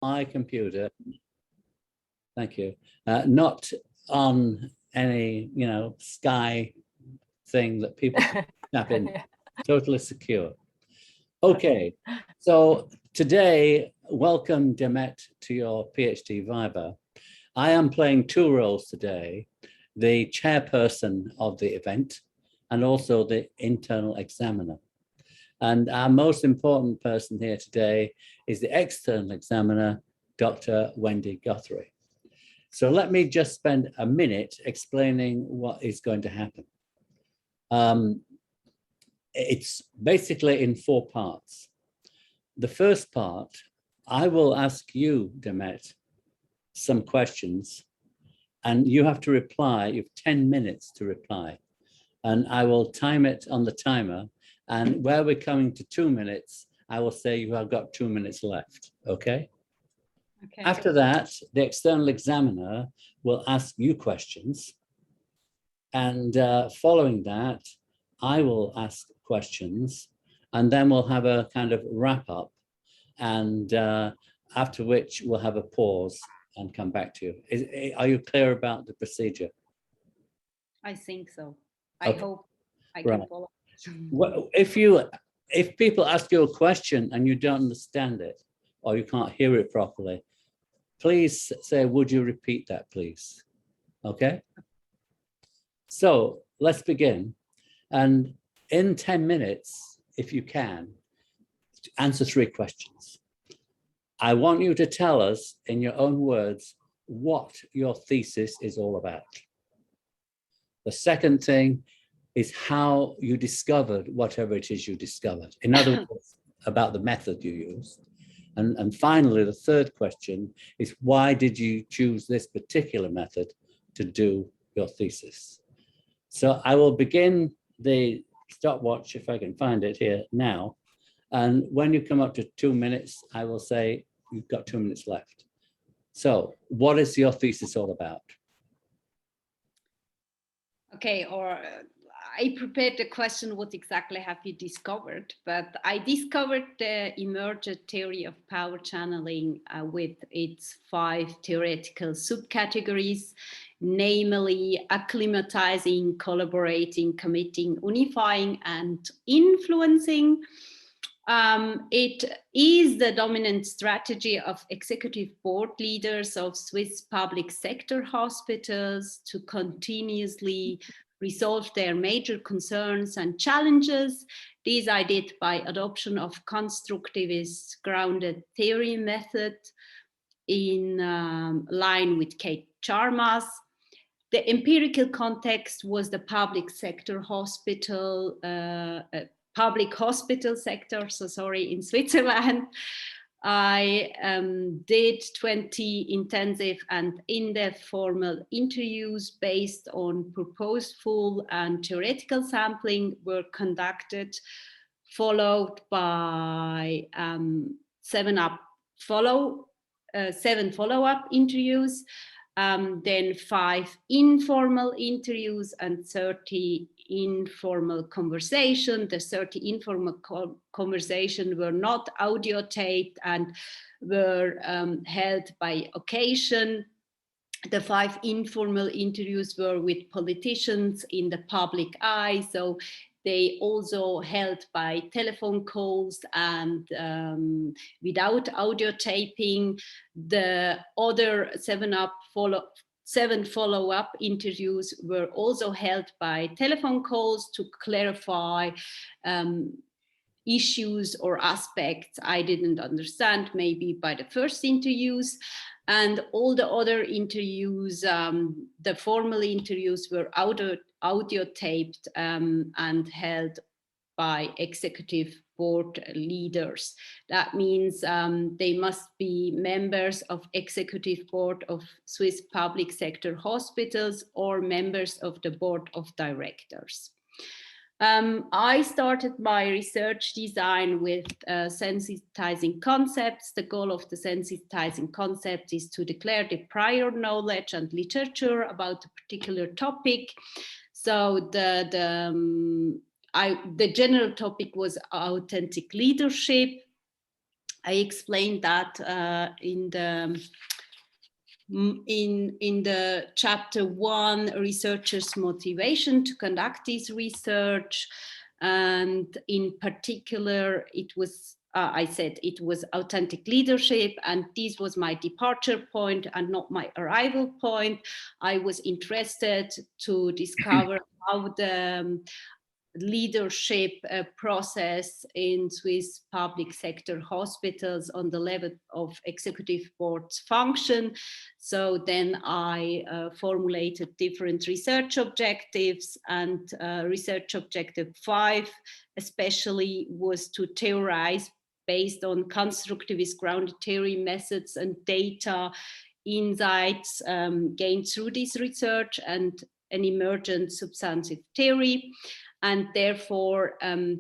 my computer. Thank you. Not on any, Sky thing that people tap in. Yeah. Totally secure. Okay, so today, welcome Demet to your PhD Viva. I am playing two roles today, the chairperson of the event and also the internal examiner. And our most important person here today is the external examiner, Dr. Wendy Guthrie. So let me just spend a minute explaining what is going to happen. It's basically in four parts. The first part, I will ask you, Demet, some questions, and you have to reply. You have 10 minutes to reply. And I will time it on the timer. And where we're coming to 2 minutes, I will say you have got 2 minutes left, okay? Okay. After that, the external examiner will ask you questions. And following that, I will ask questions, and then we'll have a kind of wrap up, and after which we'll have a pause and come back to you. Are you clear about the procedure? I think so. Okay. I hope I can follow. Well, if people ask you a question and you don't understand it or you can't hear it properly, please say, would you repeat that, please? Okay. So let's begin. And in 10 minutes, if you can, answer 3 questions. I want you to tell us in your own words what your thesis is all about. The second thing is how you discovered whatever it is you discovered. In other words, about the method you used. And finally, the third question is, why did you choose this particular method to do your thesis? So I will begin the stopwatch, if I can find it here now. And when you come up to 2 minutes, I will say, you've got 2 minutes left. So what is your thesis all about? Okay, or I prepared the question, what exactly have you discovered? But I discovered the emergent theory of power channeling with its 5 theoretical subcategories, namely acclimatizing, collaborating, committing, unifying, and influencing. It is the dominant strategy of executive board leaders of Swiss public sector hospitals to continuously resolve their major concerns and challenges. This I did by adoption of constructivist grounded theory method in line with Kate Charmas. The empirical context was the public sector hospital, public hospital sector, in Switzerland. I did 20 intensive and in-depth formal interviews based on purposeful and theoretical sampling were conducted, followed by 7 follow-up interviews, then 5 informal interviews and 30 informal conversation. The 30 informal conversation were not audio taped and were held by occasion. The 5 informal interviews were with politicians in the public eye, so they also held by telephone calls and without audio taping. The other 7 follow-up interviews were also held by telephone calls to clarify issues or aspects I didn't understand maybe by the first interviews. And all the other interviews, the formal interviews were audio taped and held by executive board leaders. That means they must be members of executive board of Swiss public sector hospitals or members of the board of directors. I started my research design with sensitizing concepts. The goal of the sensitizing concept is to declare the prior knowledge and literature about a particular topic. So the general topic was authentic leadership. I explained that in the chapter 1, researchers' motivation to conduct this research. And in particular, it was, I said it was authentic leadership, and this was my departure point and not my arrival point. I was interested to discover how the leadership process in Swiss public sector hospitals on the level of executive boards function. So then I formulated different research objectives, and research objective 5 especially was to theorize based on constructivist grounded theory methods and data insights gained through this research and an emergent substantive theory. And therefore, and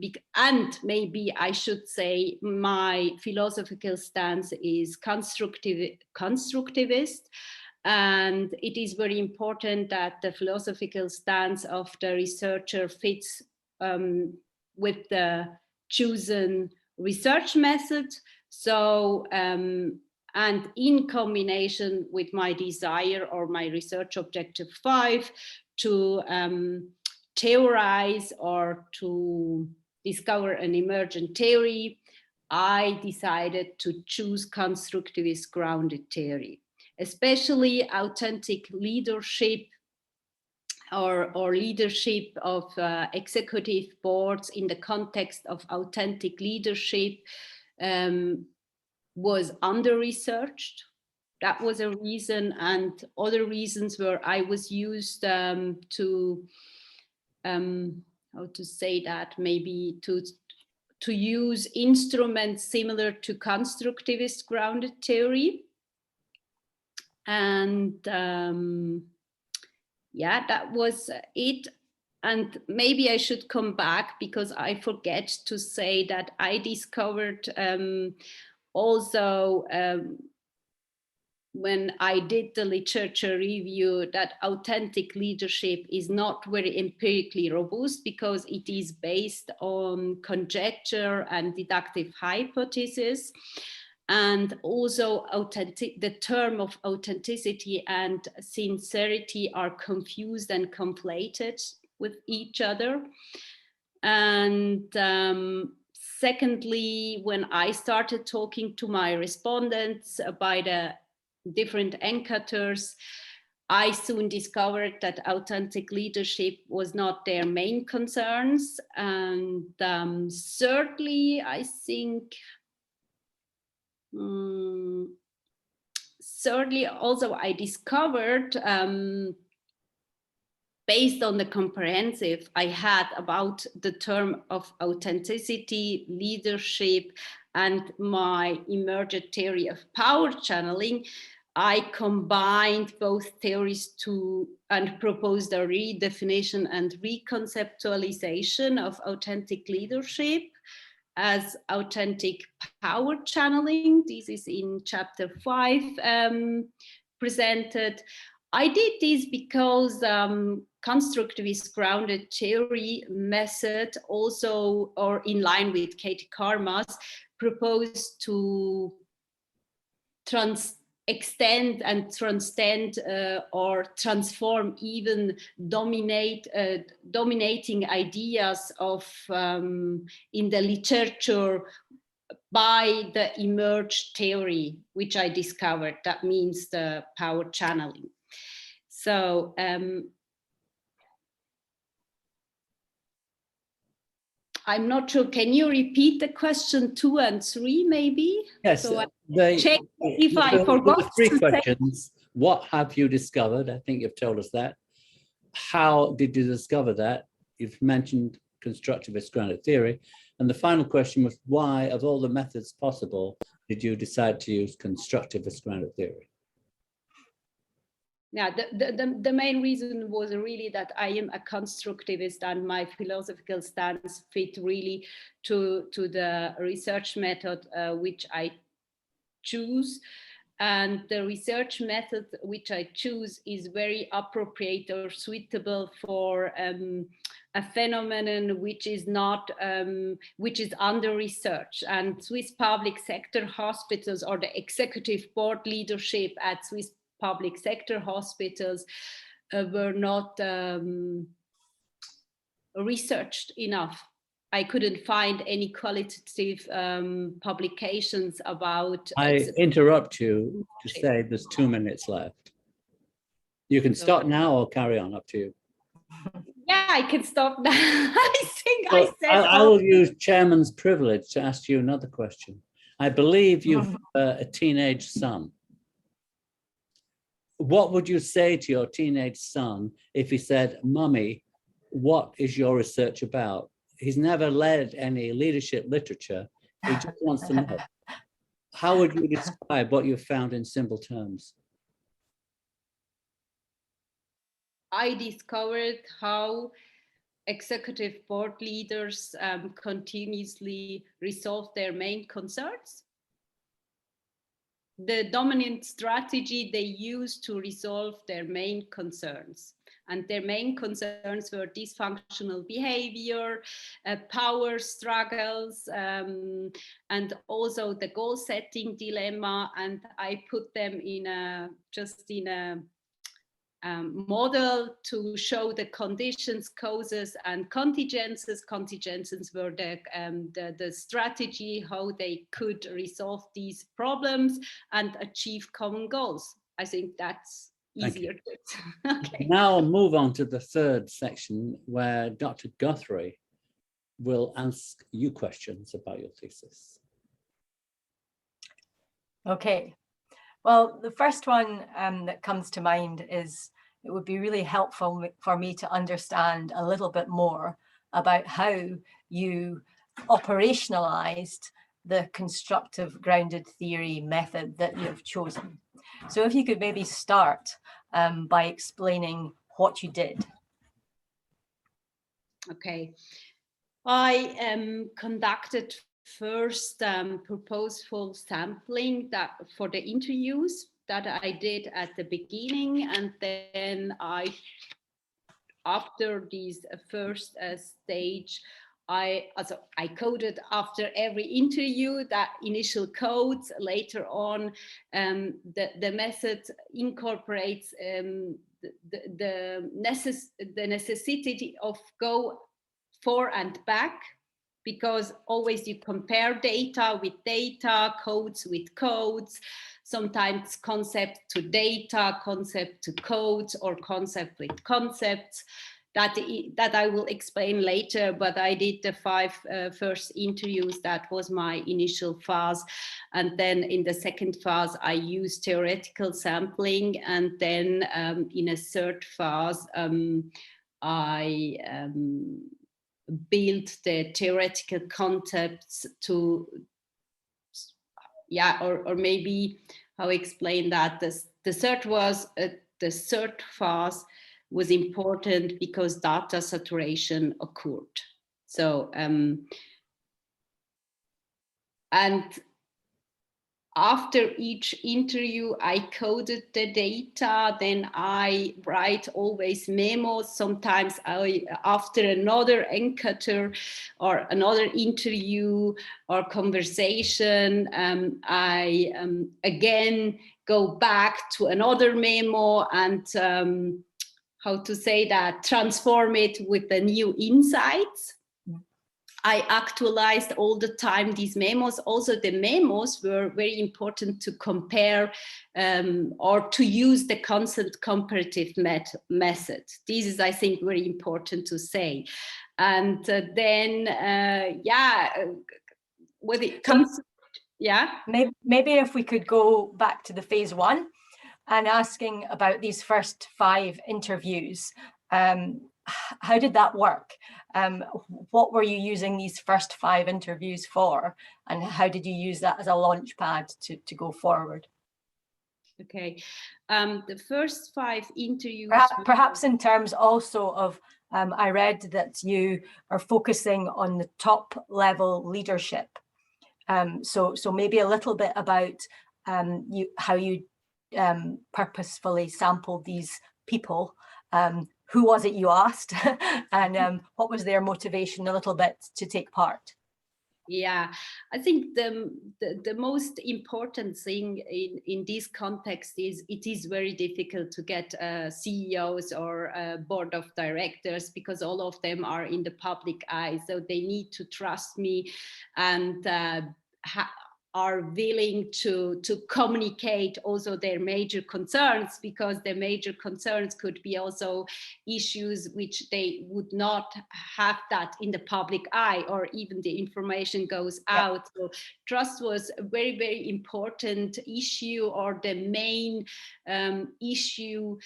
maybe I should say, my philosophical stance is constructivist. And it is very important that the philosophical stance of the researcher fits with the chosen research method. So, and in combination with my desire or my research objective 5 to theorize or to discover an emergent theory, I decided to choose constructivist grounded theory, especially authentic leadership or leadership of executive boards in the context of authentic leadership was under-researched. That was a reason, and other reasons were I was used to how to say that, maybe to use instruments similar to constructivist grounded theory. And yeah, that was it. And maybe I should come back because I forget to say that I discovered also when I did the literature review that authentic leadership is not very empirically robust because it is based on conjecture and deductive hypothesis. And also the term of authenticity and sincerity are confused and conflated with each other. And secondly, when I started talking to my respondents by the different encounters, I soon discovered that authentic leadership was not their main concerns. And thirdly, I think, thirdly, also I discovered, based on the comprehensive I had about the term of authenticity, leadership, and my emergent theory of power channeling, I combined both theories and proposed a redefinition and reconceptualization of authentic leadership as authentic power channeling. This is in chapter 5 presented. I did this because constructivist grounded theory method also, or in line with Katie Karma's, proposed to extend and transcend or transform even dominating ideas of in the literature by the emerged theory, which I discovered. That means the power channeling. So I'm not sure, can you repeat the question 2 and 3 maybe? Yes, so check if I forgot 3 questions. What have you discovered? I think you've told us that. How did you discover that? You've mentioned constructivist grounded theory. And the final question was, why, of all the methods possible, did you decide to use constructivist grounded theory? Yeah, the main reason was really that I am a constructivist and my philosophical stance fit really to the research method which I choose. And the research method which I choose is very appropriate or suitable for a phenomenon which is not, which is under research, and Swiss public sector hospitals, or the executive board leadership at Swiss public sector hospitals were not researched enough. I couldn't find any qualitative publications about. I interrupt you to say there's 2 minutes left. You can stop now or carry on, up to you. Yeah, I can stop now. I think Well, I said. I will use chairman's privilege to ask you another question. I believe you've a teenage son. What would you say to your teenage son if he said, "Mummy, what is your research about?" He's never led any leadership literature. He just wants to know. How would you describe what you've found in simple terms? I discovered how executive board leaders continuously resolve their main concerns. The dominant strategy they use to resolve their main concerns. And their main concerns were dysfunctional behavior, power struggles, and also the goal setting dilemma. And I put them in a model to show the conditions, causes, and contingencies. Contingencies were the strategy, how they could resolve these problems and achieve common goals. I think that's easier. Okay. Now I'll move on to the third section, where Dr. Guthrie will ask you questions about your thesis. Okay. Well, the first one that comes to mind is it would be really helpful for me to understand a little bit more about how you operationalized the constructive grounded theory method that you've chosen. So if you could maybe start by explaining what you did. Okay. I conducted first purposeful sampling for the interviews that I did at the beginning, and then after this first stage, I coded after every interview that initial codes. Later on, the method incorporates the necessity of go for and back, because always you compare data with data, codes with codes, sometimes concept to data, concept to codes, or concept with concepts. That I will explain later, but I did the 5 first interviews. That was my initial phase. And then in the second phase, I used theoretical sampling. And then in a third phase, I built the theoretical concepts to, or maybe how explain that. The third was, the third phase was important because data saturation occurred. So, and after each interview, I coded the data, then I write always memos. Sometimes after another encounter or another interview or conversation, I again go back to another memo and how to say that, transform it with the new insights. I actualized all the time these memos. Also, the memos were very important to compare or to use the constant comparative method. This is, I think, very important to say. And then, with it comes, Maybe if we could go back to the phase 1 and asking about these first 5 interviews. How did that work? What were you using these first 5 interviews for? And how did you use that as a launch pad to go forward? Okay, the first 5 interviews. Perhaps in terms also of, I read that you are focusing on the top level leadership. So maybe a little bit about how you purposefully sampled these people who was it you asked, and what was their motivation a little bit to take part? Yeah, I think the most important thing in this context is it is very difficult to get CEOs or board of directors, because all of them are in the public eye. So they need to trust me and are willing to communicate also their major concerns, because their major concerns could be also issues which they would not have that in the public eye, or even the information goes out. So trust was a very, very important issue, or the main issue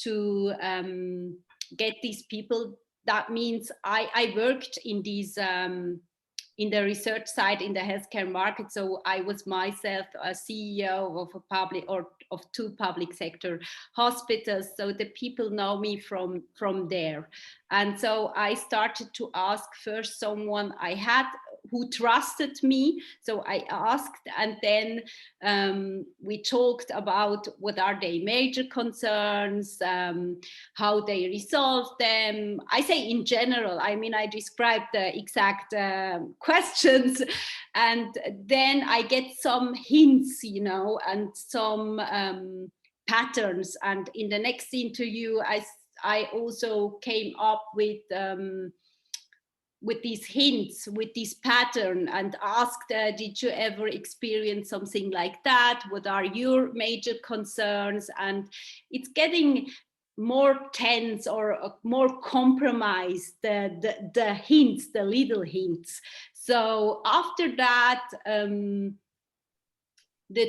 to get these people. That means I worked in these in the research side in the healthcare market. So I was myself a CEO of a public, or of 2 public sector hospitals. So the people know me from there. And so I started to ask first someone I had who trusted me. So I asked, and then we talked about what are their major concerns, how they resolve them. I say in general, I mean, I described the exact questions, and then I get some hints, you know, and some patterns. And in the next interview, I also came up with these hints, with this pattern, and asked, did you ever experience something like that? What are your major concerns? And it's getting more tense, or more compromised, the hints, the little hints. So after that, the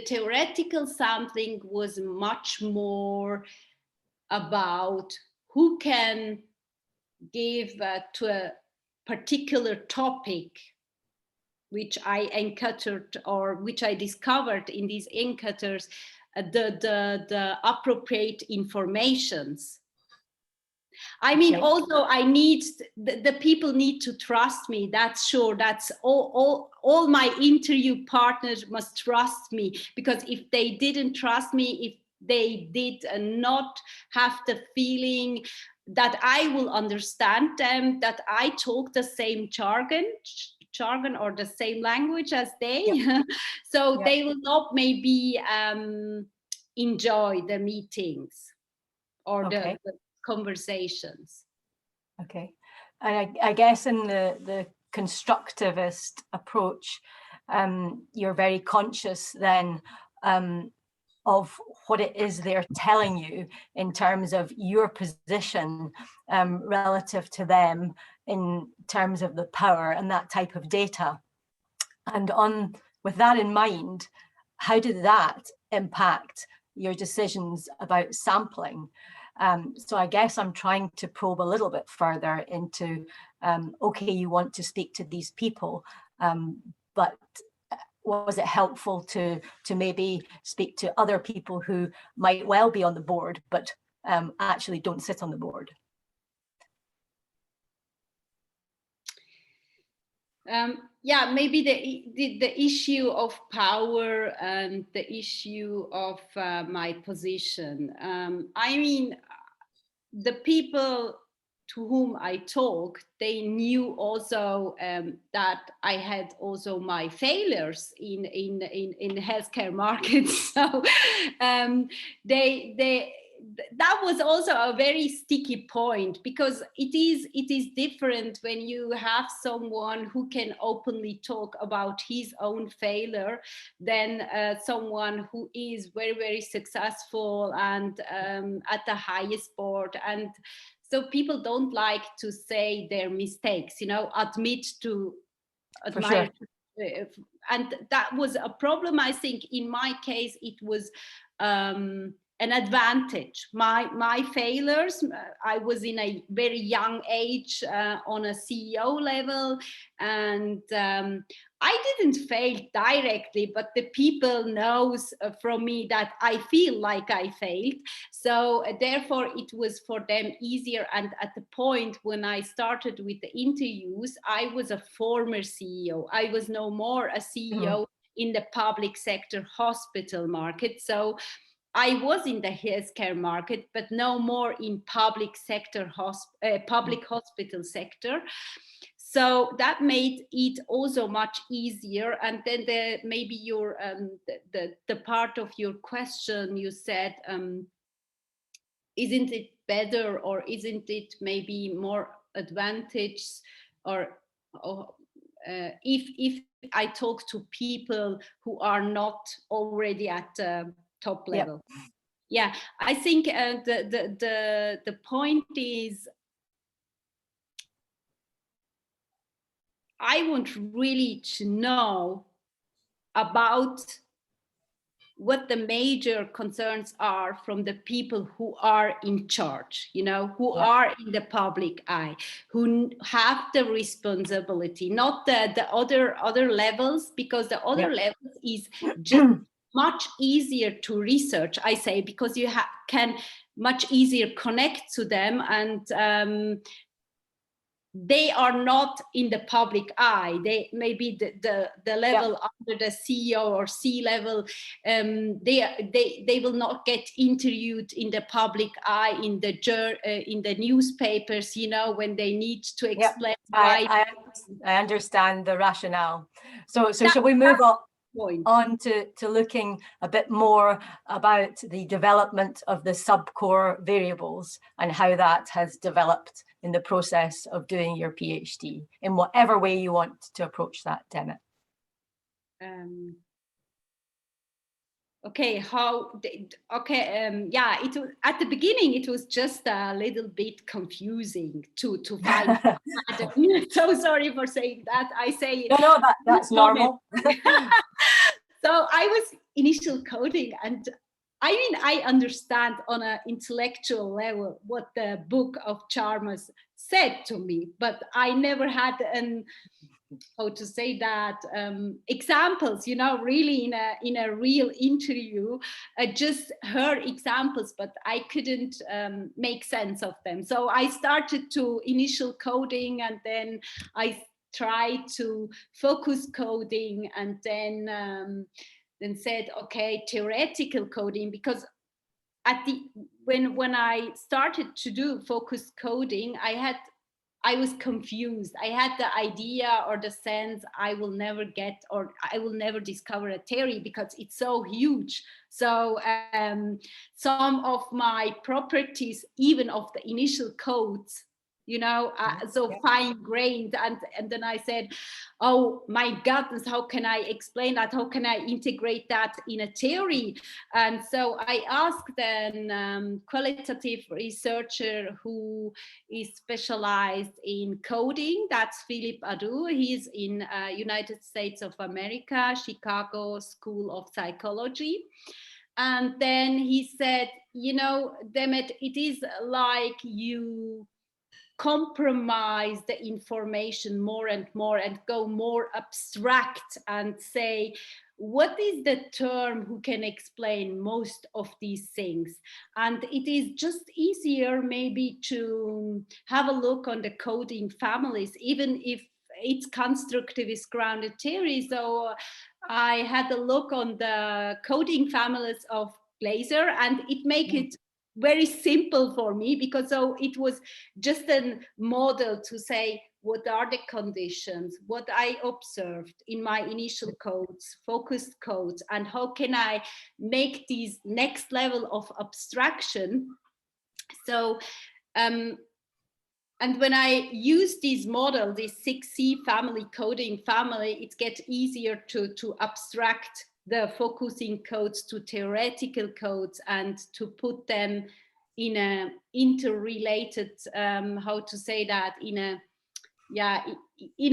theoretical sampling was much more about who can give to a particular topic which I encountered, or which I discovered in these encounters, the appropriate informations. I mean, also I need, the people need to trust me, that's sure. That's all my interview partners must trust me, because if they didn't trust me, if they did not have the feeling that I will understand them, that I talk the same jargon or the same language as they, so they will not maybe enjoy the meetings or the conversations. Okay, and I guess in the constructivist approach, you're very conscious then of what it is they're telling you in terms of your position relative to them, in terms of the power and that type of data. And with that in mind, how did that impact your decisions about sampling? So I guess I'm trying to probe a little bit further into, okay, you want to speak to these people, but was it helpful to maybe speak to other people who might well be on the board, but actually don't sit on the board? Yeah, maybe the issue of power and the issue of my position. I mean, the people to whom I talked, they knew also that I had also my failures in healthcare markets. So that was also a very sticky point, because it is different when you have someone who can openly talk about his own failure than someone who is very, very successful and at the highest board. And so people don't like to say their mistakes, you know, admire. Sure. And that was a problem. I think in my case, it was an advantage. My failures, I was in a very young age on a CEO level, and I didn't fail directly, but the people knows from me that I feel like I failed. So therefore it was for them easier. And at the point when I started with the interviews, I was a former CEO. I was no more a CEO in the public sector hospital market. So I was in the healthcare market, but no more in public sector, public hospital sector. So that made it also much easier. And then maybe your the part of your question, you said, isn't it better, or isn't it maybe more advantage, or if I talk to people who are not already at the top level? Yeah, I think the point is, I want really to know about what the major concerns are from the people who are in charge, you know, who are in the public eye, who have the responsibility, not the other levels, because the other levels is just much easier to research, I say, because you can much easier connect to them, and they are not in the public eye. They maybe the level under the CEO or C level, they will not get interviewed in the public eye, in the newspapers, you know, when they need to explain why. I understand the rationale. So shall we move on to looking a bit more about the development of the subcore variables and how that has developed in the process of doing your PhD, in whatever way you want to approach that, Demet? Okay, yeah, it was at the beginning, it was just a little bit confusing to find. So sorry for saying that. I say no, that's normal. So I was initial coding, and I mean, I understand on an intellectual level what the book of Chalmers said to me, but I never had how to say that, examples, you know, really in a real interview. I just heard examples, but I couldn't make sense of them. So I started to initial coding, and then I tried to focus coding, and then said, okay, theoretical coding, because when I started to do focus coding, I was confused. I had the idea or the sense I will never get, or I will never discover a theory because it's so huge. So some of my properties, even of the initial codes, you know, so fine-grained, and then I said, oh my goodness, how can I explain that? How can I integrate that in a theory? And so I asked then qualitative researcher who is specialized in coding. That's Philip Adu. He's in United States of America, Chicago School of Psychology. And then he said, you know, Demet, it is like you compromise the information more and more and go more abstract and say, what is the term who can explain most of these things? And it is just easier maybe to have a look on the coding families, even if it's constructivist grounded theory. So I had a look on the coding families of Glaser, and it make it very simple for me, because so it was just a model to say, what are the conditions, what I observed in my initial codes, focused codes, and how can I make these next level of abstraction. So and when I use this model, this 6C family, coding family, it gets easier to abstract the focusing codes to theoretical codes and to put them in a interrelated, how to say that, in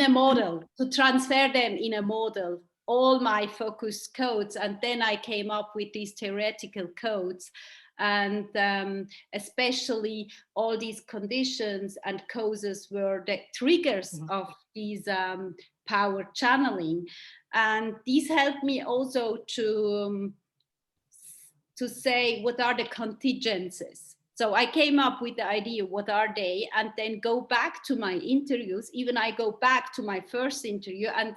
a model, to transfer them in a model, all my focus codes. And then I came up with these theoretical codes, and especially all these conditions and causes were the triggers of these power channeling. And these helped me also to say, what are the contingencies? So I came up with the idea, what are they? And then go back to my interviews. Even I go back to my first interview and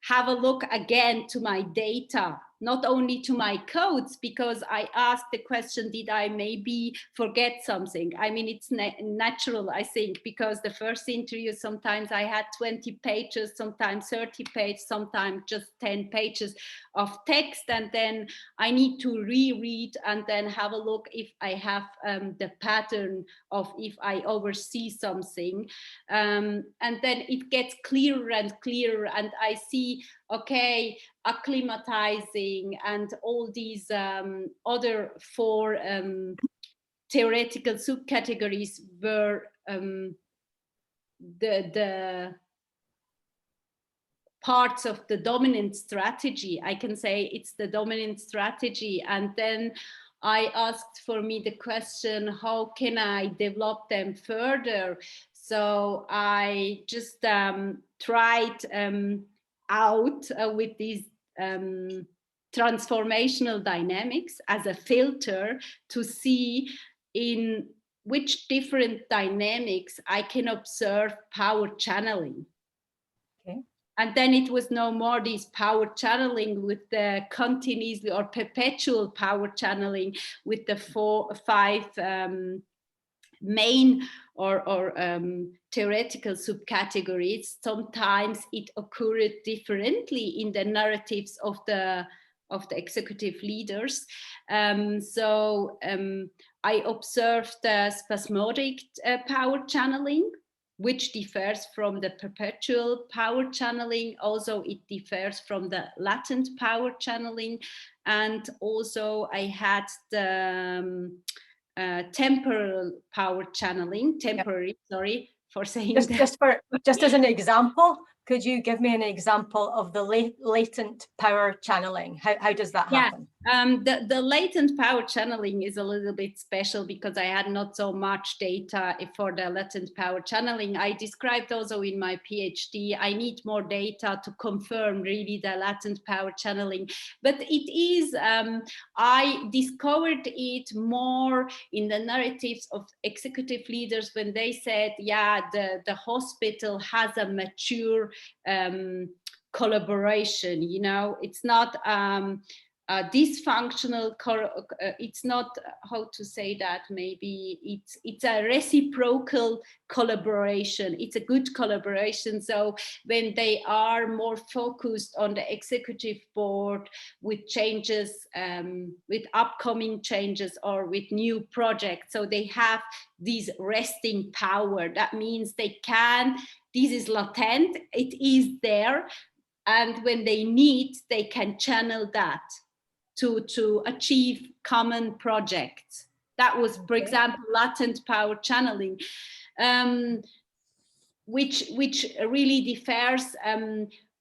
have a look again to my data not only to my codes, because I asked the question, did I maybe forget something? I mean, it's natural, I think, because the first interview, sometimes I had 20 pages, sometimes 30 pages, sometimes just 10 pages of text. And then I need to reread and then have a look if I have the pattern of if I oversee something. And then it gets clearer and clearer, and I see, okay, acclimatizing and all these other 4 theoretical subcategories were the parts of the dominant strategy. I can say it's the dominant strategy. And then I asked for me the question, how can I develop them further? So I just tried out with these transformational dynamics as a filter to see in which different dynamics I can observe power channeling. Okay. And then it was no more this power channeling with the continuously or perpetual power channeling with the 4 or 5 main or theoretical subcategories. Sometimes it occurred differently in the narratives of the executive leaders. So I observed the spasmodic power channeling, which differs from the perpetual power channeling. Also, it differs from the latent power channeling. And also I had the temporal power channeling, sorry for saying that. Just as an example, could you give me an example of the latent power channeling? How does that happen? The latent power channeling is a little bit special because I had not so much data for the latent power channeling. I described also in my PhD, I need more data to confirm really the latent power channeling. But it is, I discovered it more in the narratives of executive leaders when they said, yeah, the hospital has a mature collaboration, you know, it's not dysfunctional, it's not, how to say that, maybe it's a reciprocal collaboration, it's a good collaboration. So when they are more focused on the executive board with changes, with upcoming changes or with new projects, so they have this resting power. That means they can, this is latent, it is there, and when they need, they can channel that to achieve common projects. That was, for example, latent power channeling, which really differs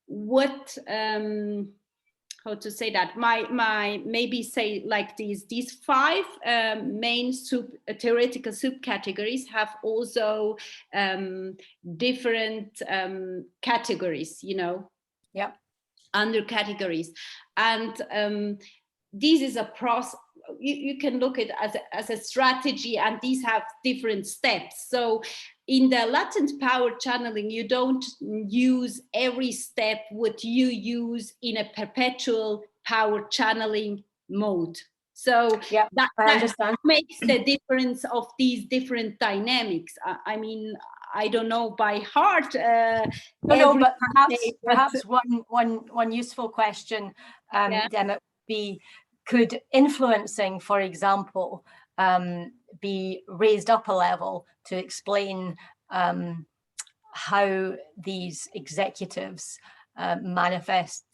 what, how to say that, my maybe say like these 5 main theoretical subcategories have also different categories, you know, under categories. And this is a process. You can look at it as a strategy, and these have different steps. So in the latent power channeling, you don't use every step what you use in a perpetual power channeling mode. So that makes the difference of these different dynamics. I mean, I don't know by heart. No, but perhaps one useful question, Demet, would be, could influencing, for example, be raised up a level to explain how these executives manifest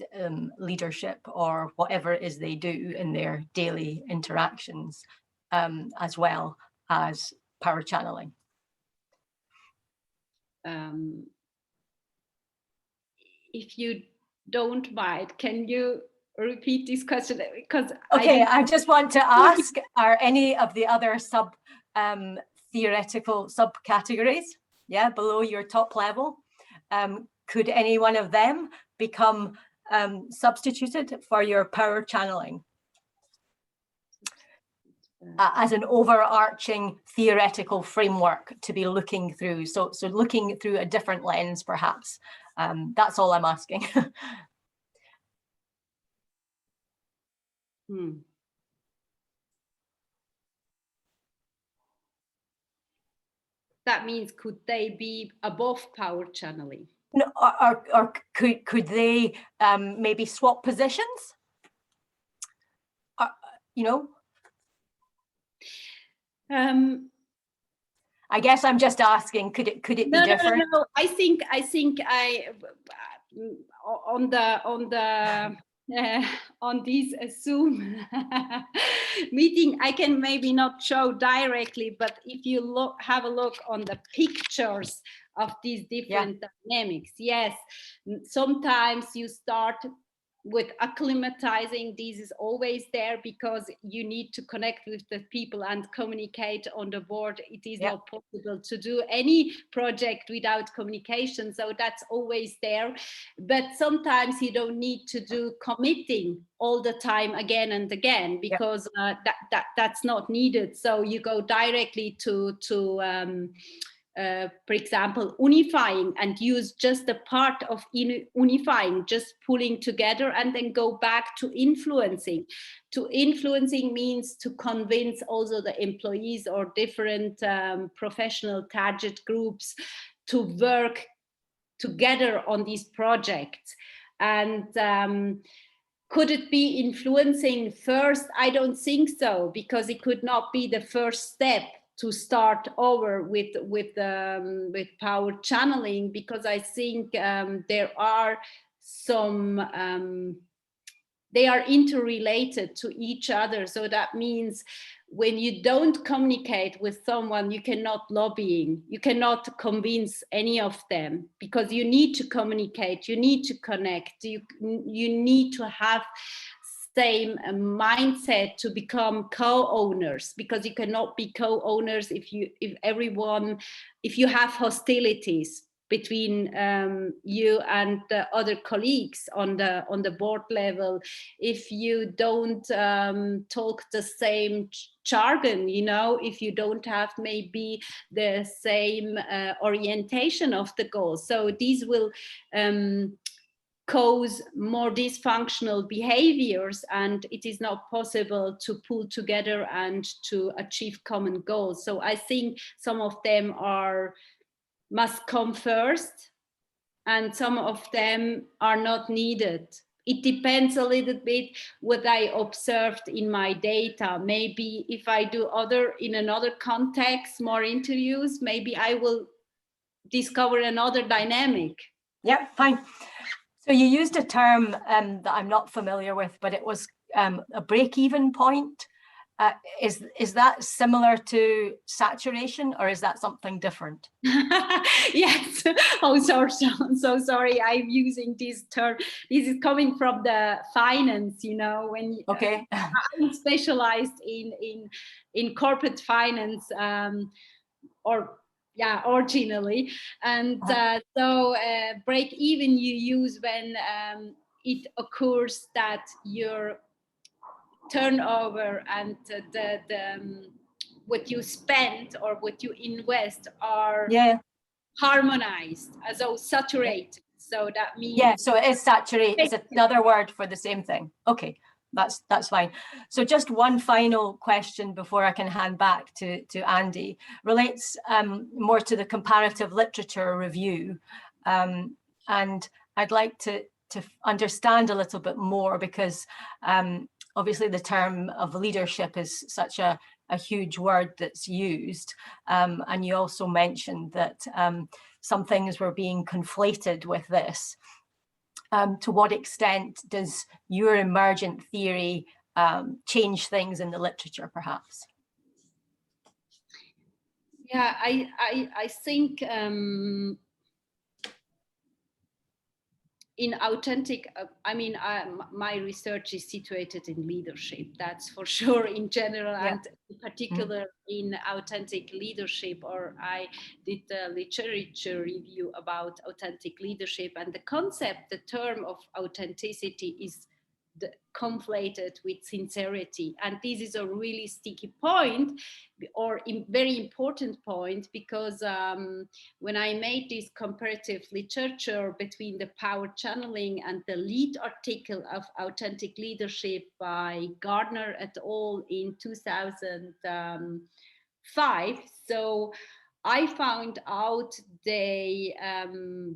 leadership or whatever it is they do in their daily interactions, as well as power channeling? If you don't mind, can you repeat this question? Because I just want to ask, are any of the other theoretical subcategories, below your top level, could any one of them become substituted for your power channeling as an overarching theoretical framework to be looking through? So looking through a different lens, perhaps. That's all I'm asking. That means could they be above power channeling? No, or could they maybe swap positions? You know? I guess I'm just asking, could it be different? No. I think on this Zoom meeting, I can maybe not show directly, but if you have a look on the pictures of these different dynamics, yes, sometimes you start with acclimatizing. This is always there because you need to connect with the people and communicate on the board. It is not possible to do any project without communication, so that's always there. But sometimes you don't need to do committing all the time again and again, because that's not needed. So you go directly to for example, unifying, and use just a part of unifying, just pulling together, and then go back to influencing. To influencing means to convince also the employees or different professional target groups to work together on these projects. And could it be influencing first? I don't think so, because it could not be the first step to start over with power channeling, because I think there are some they are interrelated to each other. So that means when you don't communicate with someone, you cannot lobbying, you cannot convince any of them, because you need to communicate, you need to connect, you need to have same mindset to become co-owners, because you cannot be co-owners if you have hostilities between you and the other colleagues on the board level, if you don't talk the same jargon, you know, if you don't have maybe the same orientation of the goals. So these will cause more dysfunctional behaviors, and it is not possible to pull together and to achieve common goals. So I think some of them must come first, and some of them are not needed. It depends a little bit what I observed in my data. Maybe if I do in another context, more interviews, maybe I will discover another dynamic. Yeah, fine. So you used a term that I'm not familiar with, but it was a break-even point. Is that similar to saturation, or is that something different? Yes. Oh, so sorry. I'm using this term. This is coming from the finance, you know, when I'm specialized in corporate finance, originally, and so break even you use when it occurs that your turnover and what you spend or what you invest are harmonized, so saturated. So that means so it is saturated. It's another word for the same thing. Okay. That's fine. So just one final question before I can hand back to Andy, relates more to the comparative literature review. And I'd like to understand a little bit more, because obviously the term of leadership is such a huge word that's used. And you also mentioned that some things were being conflated with this. To what extent does your emergent theory change things in the literature, perhaps? Yeah, I think in authentic, my research is situated in leadership, that's for sure, in general, and in particular in authentic leadership, or I did a literature review about authentic leadership, and the concept, the term of authenticity is conflated with sincerity. And this is a really sticky point, or very important point, because when I made this comparative literature between the power channeling and the lead article of Authentic Leadership by Gardner et al. In 2005, so I found out they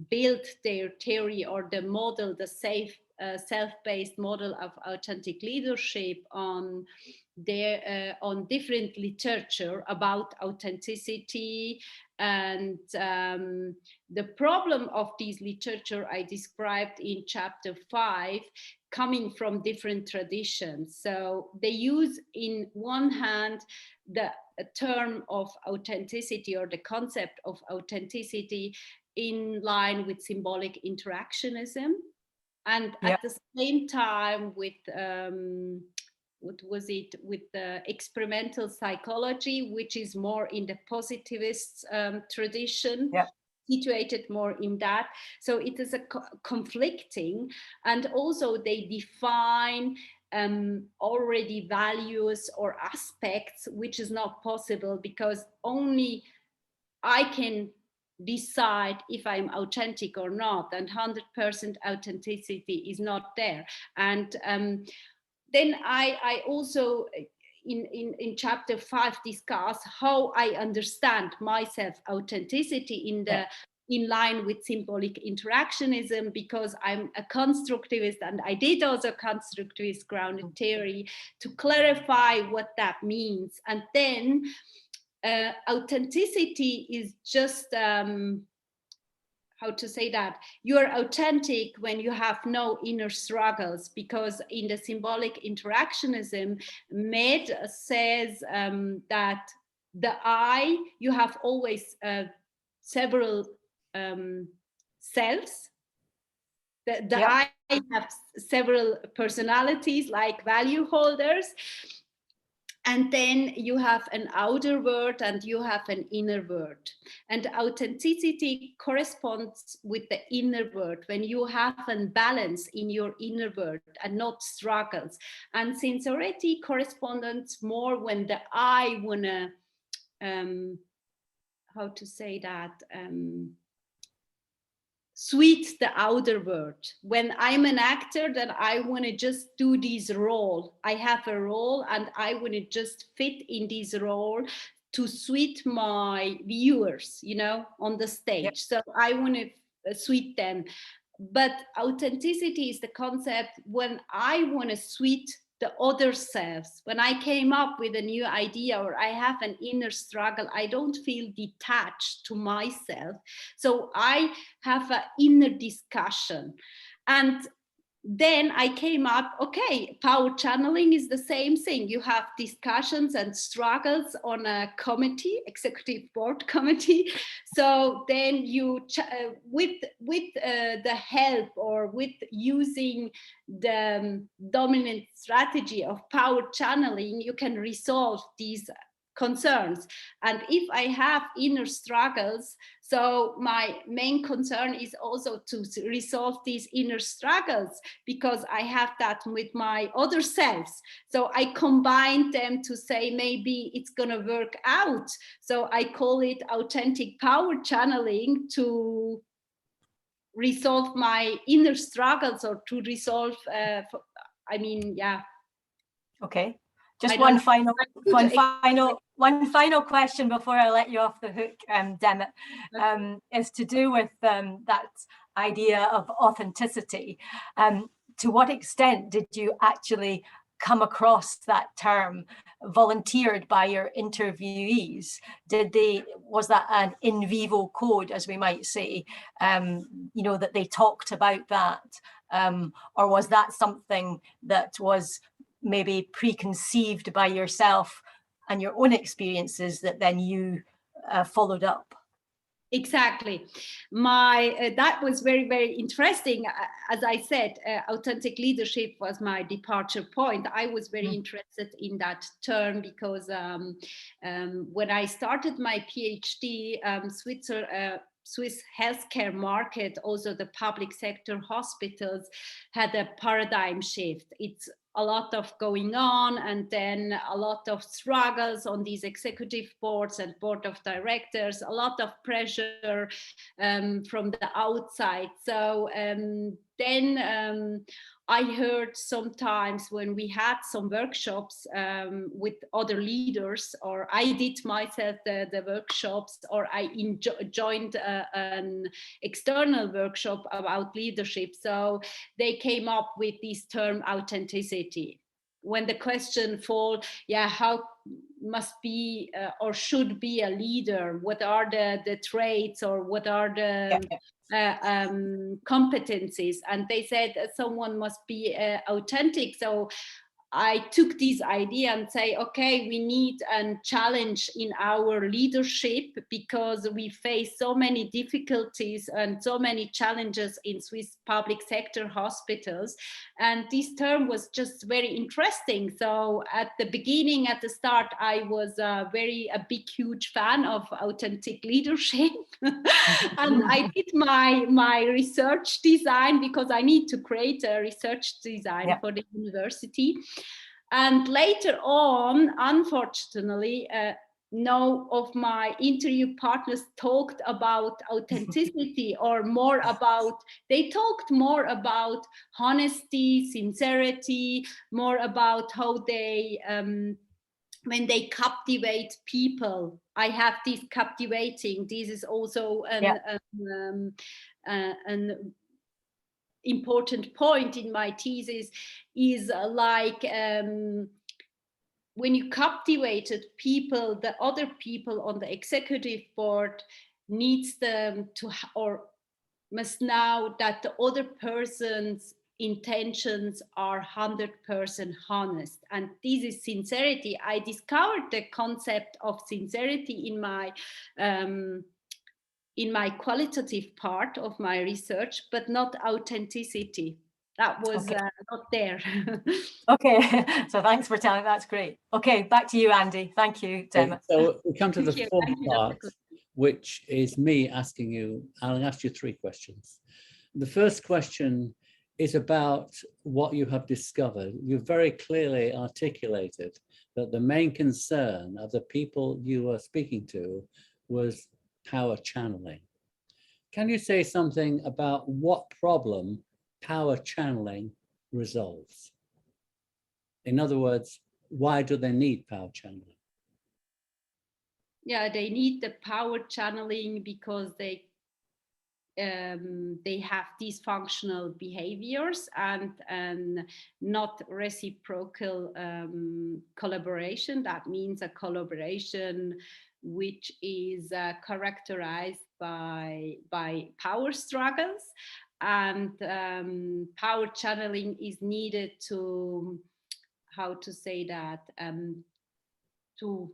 built their theory, or the model, the self-based model of authentic leadership on different literature about authenticity. And the problem of this literature I described in chapter 5, coming from different traditions. So they use, in one hand, the term of authenticity, or the concept of authenticity, in line with symbolic interactionism, and at the same time with what was it, with the experimental psychology, which is more in the positivist tradition, situated more in that. So it is a conflicting, and also they define already values or aspects, which is not possible, because only I can decide if I'm authentic or not, and 100% authenticity is not there. And then I also in chapter 5 discuss how I understand myself authenticity in line with symbolic interactionism, because I'm a constructivist, and I did also constructivist grounded theory to clarify what that means. And then authenticity is just how to say that you're authentic when you have no inner struggles, because in the symbolic interactionism, Med says that the I, you have always several selves. The I have several personalities, like value holders. And then you have an outer world and you have an inner world. And authenticity corresponds with the inner world, when you have a balance in your inner world and not struggles. And sincerity corresponds more when the I wanna, how to say that, sweet the outer world. When I'm an actor, then I want to just do this role. I have a role and I want to just fit in this role to sweet my viewers, you know, on the stage. So I want to sweet them. But authenticity is the concept when I want to sweet the other selves. When I came up with a new idea, or I have an inner struggle, I don't feel detached to myself. So I have an inner discussion. And then I came up, okay, power channeling is the same thing. You have discussions and struggles on a committee, executive board committee. So then you, with the help, or with using the dominant strategy of power channeling, you can resolve these concerns. And if I have inner struggles, so my main concern is also to resolve these inner struggles, because I have that with my other selves. So I combine them to say maybe it's gonna work out. So I call it authentic power channeling, to resolve my inner struggles, or to resolve, I mean, yeah. Okay. Just one final question before I let you off the hook, Demet, is to do with that idea of authenticity. To what extent did you actually come across that term volunteered by your interviewees? Was that an in vivo code, as we might say, you know, that they talked about that? Or was that something that was maybe preconceived by yourself and your own experiences that then you followed up? Exactly. That was very, very interesting. As I said, authentic leadership was my departure point. I was very interested in that term because when I started my PhD, Swiss healthcare market, also the public sector hospitals, had a paradigm shift. It's a lot of going on, and then a lot of struggles on these executive boards and board of directors, a lot of pressure from the outside. So then I heard sometimes when we had some workshops with other leaders, or I did myself the workshops, or I joined an external workshop about leadership. So they came up with this term authenticity. When the question falls, yeah, how must be or should be a leader? What are the traits, or what are the competencies? And they said someone must be authentic. So I took this idea and say, okay, we need a challenge in our leadership, because we face so many difficulties and so many challenges in Swiss public sector hospitals. And this term was just very interesting. So at the beginning, at the start, I was a big, huge fan of authentic leadership. And I did my research design, because I need to create a research design for the university. And later on, unfortunately, no of my interview partners talked about authenticity, or more about, they talked more about honesty, sincerity, more about how they, when they captivate people. I have this captivating. This is also an important point in my thesis, is like when you captivated people, the other people on the executive board needs them to, or must know that the other person's intentions are 100% honest. And this is sincerity. I discovered the concept of sincerity in my qualitative part of my research, but not authenticity. That was not there. Okay, so thanks for telling. That's great. Okay, back to you, Andy. Thank you, Gemma. So we come to the fourth part, which is me asking you. I'll ask you 3 questions. The first question is about what you have discovered. You very clearly articulated that the main concern of the people you were speaking to was power channeling. Can you say something about what problem power channeling resolves? In other words, why do they need power channeling? Yeah, they need the power channeling because they have dysfunctional behaviors and not reciprocal collaboration. That means a collaboration which is characterized by power struggles, and power channeling is needed to, how to say that, to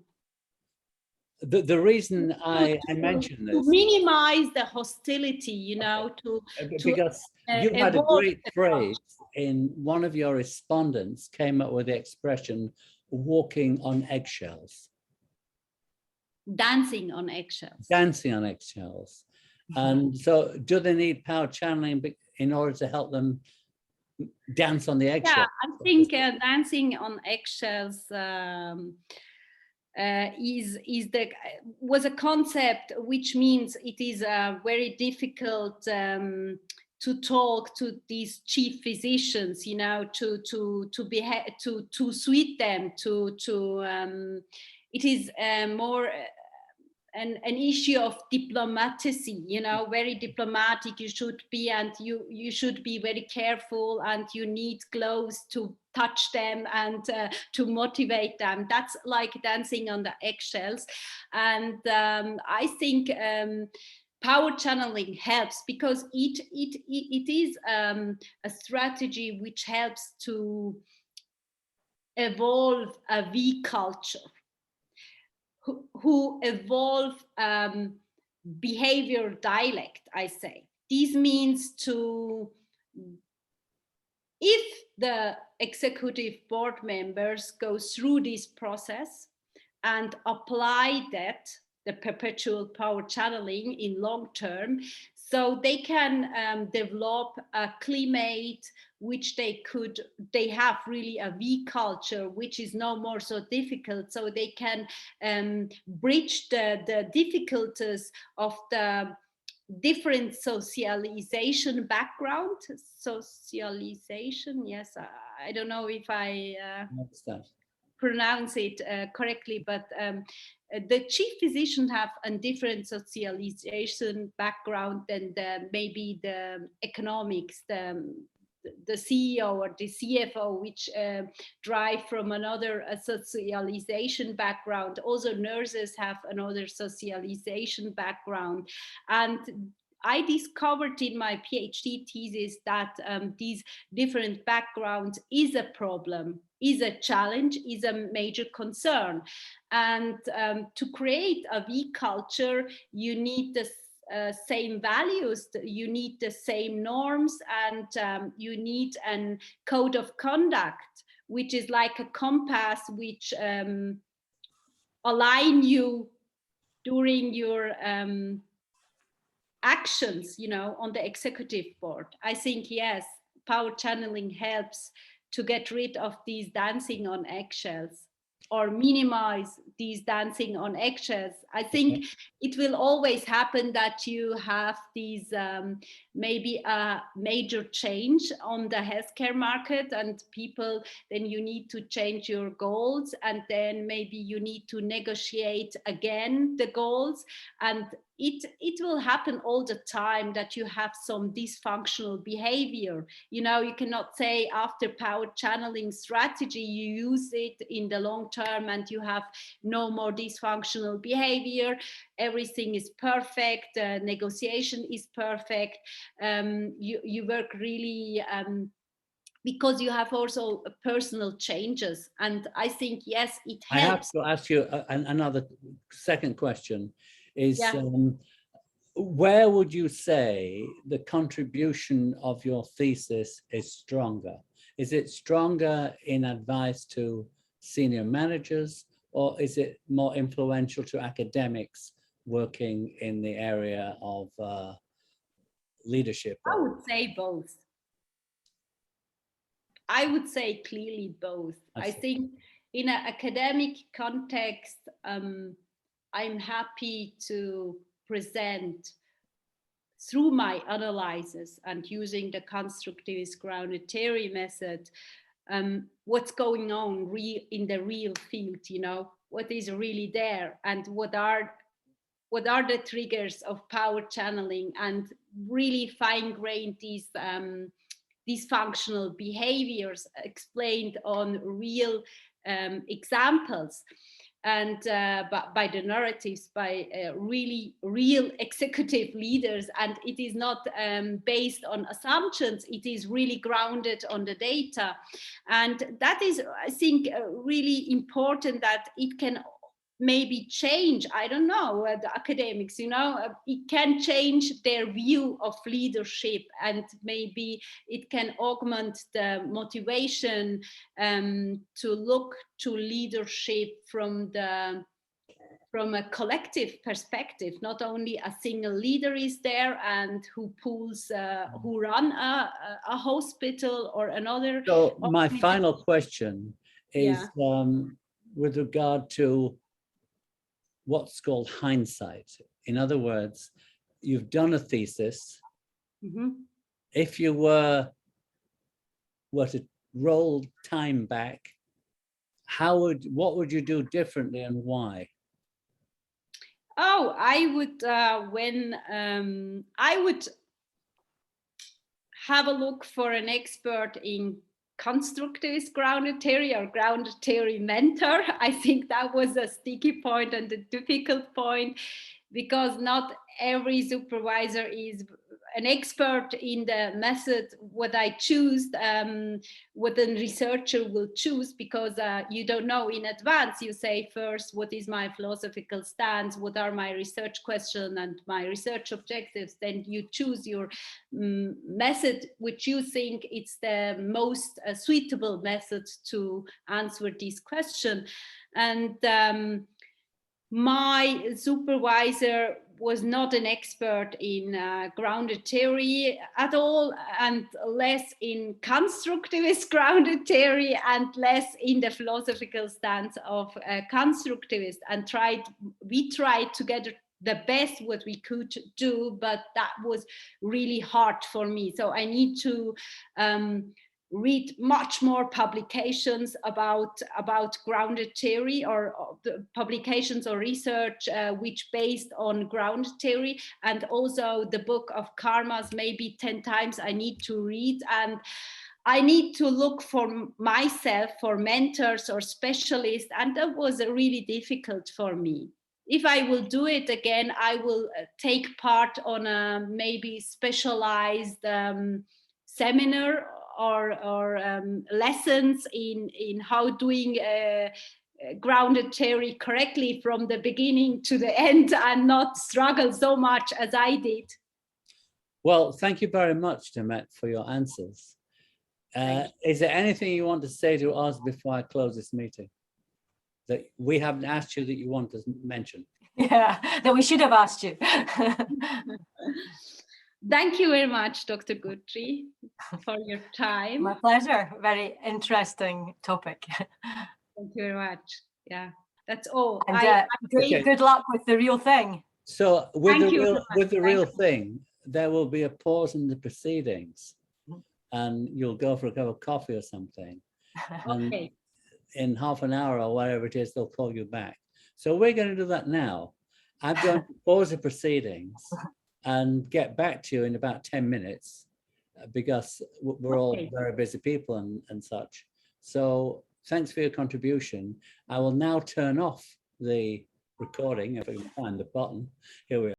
the reason I mentioned this, to minimize the hostility, you know, because you had a great phrase in one of your respondents came up with the expression walking on eggshells. Dancing on eggshells. Dancing on eggshells. And so do they need power channeling in order to help them dance on the eggshells? Yeah, I think dancing on eggshells was a concept, which means it is very difficult to talk to these chief physicians, you know, to suit them, it is more an issue of diplomacy, you know, very diplomatic you should be, and you should be very careful, and you need gloves to touch them and to motivate them. That's like dancing on the eggshells. And I think power channeling helps, because it is a strategy which helps to evolve a V culture, who evolve behavior dialect, I say. This means if the executive board members go through this process and apply that the perpetual power channeling in long term. So they can develop a climate which they have really a V culture, which is no more so difficult. So they can bridge the difficulties of the different socialization background. Socialization, yes, I don't know if I pronounce it correctly, but the chief physician have a different socialization background than maybe the economics, the CEO or the CFO, which drive from another socialization background. Also nurses have another socialization background. And I discovered in my PhD thesis that these different backgrounds is a problem, is a challenge, is a major concern. And to create a V culture, you need the same values, you need the same norms, and you need a code of conduct, which is like a compass which align you during your actions, you know, on the executive board. I think, yes, power channeling helps to get rid of these dancing on eggshells, or minimize these dancing on eggshells. I think it will always happen that you have these maybe a major change on the healthcare market, and people, then you need to change your goals, and then maybe you need to negotiate again the goals, and it will happen all the time that you have some dysfunctional behavior. You know, you cannot say after power channeling strategy, you use it in the long term and you have no more dysfunctional behavior. Everything is perfect. Negotiation is perfect. You work really because you have also personal changes. And I think, yes, it helps. I have to ask you another second question. Is where would you say the contribution of your thesis is stronger? Is it stronger in advice to senior managers, or is it more influential to academics working in the area of leadership? I would say both. I would say clearly both. I think in an academic context, I'm happy to present through my analysis and using the constructivist grounded theory method, what's going on in the real field, you know, what is really there, and what are the triggers of power channeling, and really fine-grain these dysfunctional behaviors explained on real examples, and by the narratives, by really real executive leaders. And it is not based on assumptions, it is really grounded on the data. And that is, I think, really important, that it can maybe change, I don't know, the academics, you know, it can change their view of leadership, and maybe it can augment the motivation to look to leadership from a collective perspective. Not only a single leader is there and who pulls, who run a hospital or another. So my final question is with regard to what's called hindsight. In other words, you've done a thesis. If you were to roll time back, what would you do differently, and why? Oh, I would I would have a look for an expert in constructivist grounded theory or grounded theory mentor. I think that was a sticky point and a difficult point, because not every supervisor is an expert in the method what I choose, what a researcher will choose, because you don't know in advance. You say first, what is my philosophical stance? What are my research questions and my research objectives? Then you choose your method, which you think it's the most suitable method to answer this question. And my supervisor was not an expert in grounded theory at all, and less in constructivist grounded theory, and less in the philosophical stance of constructivist. And we tried together the best what we could do, but that was really hard for me. So I need to read much more publications about grounded theory, or the publications or research which based on grounded theory, and also the book of karmas maybe 10 times I need to read, and I need to look for myself for mentors or specialists, and that was really difficult for me. If I will do it again, I will take part on a maybe specialized seminar or lessons in how doing grounded theory correctly from the beginning to the end, and not struggle so much as I did. Well, thank you very much, Demet, for your answers. Is there anything you want to say to us before I close this meeting that we haven't asked you that you want to mention? Yeah, that we should have asked you. Thank you very much, Dr. Guthrie, for your time. My pleasure. Very interesting topic. Thank you very much. Yeah, that's all. And good luck with the real thing. So with the real thing, there will be a pause in the proceedings, and you'll go for a cup of coffee or something. Okay. In half an hour or whatever it is, they'll call you back. So we're going to do that now. I'm going to pause the proceedings and get back to you in about 10 minutes because we're all very busy people and such. So thanks for your contribution. I will now turn off the recording if I can find the button. Here we are.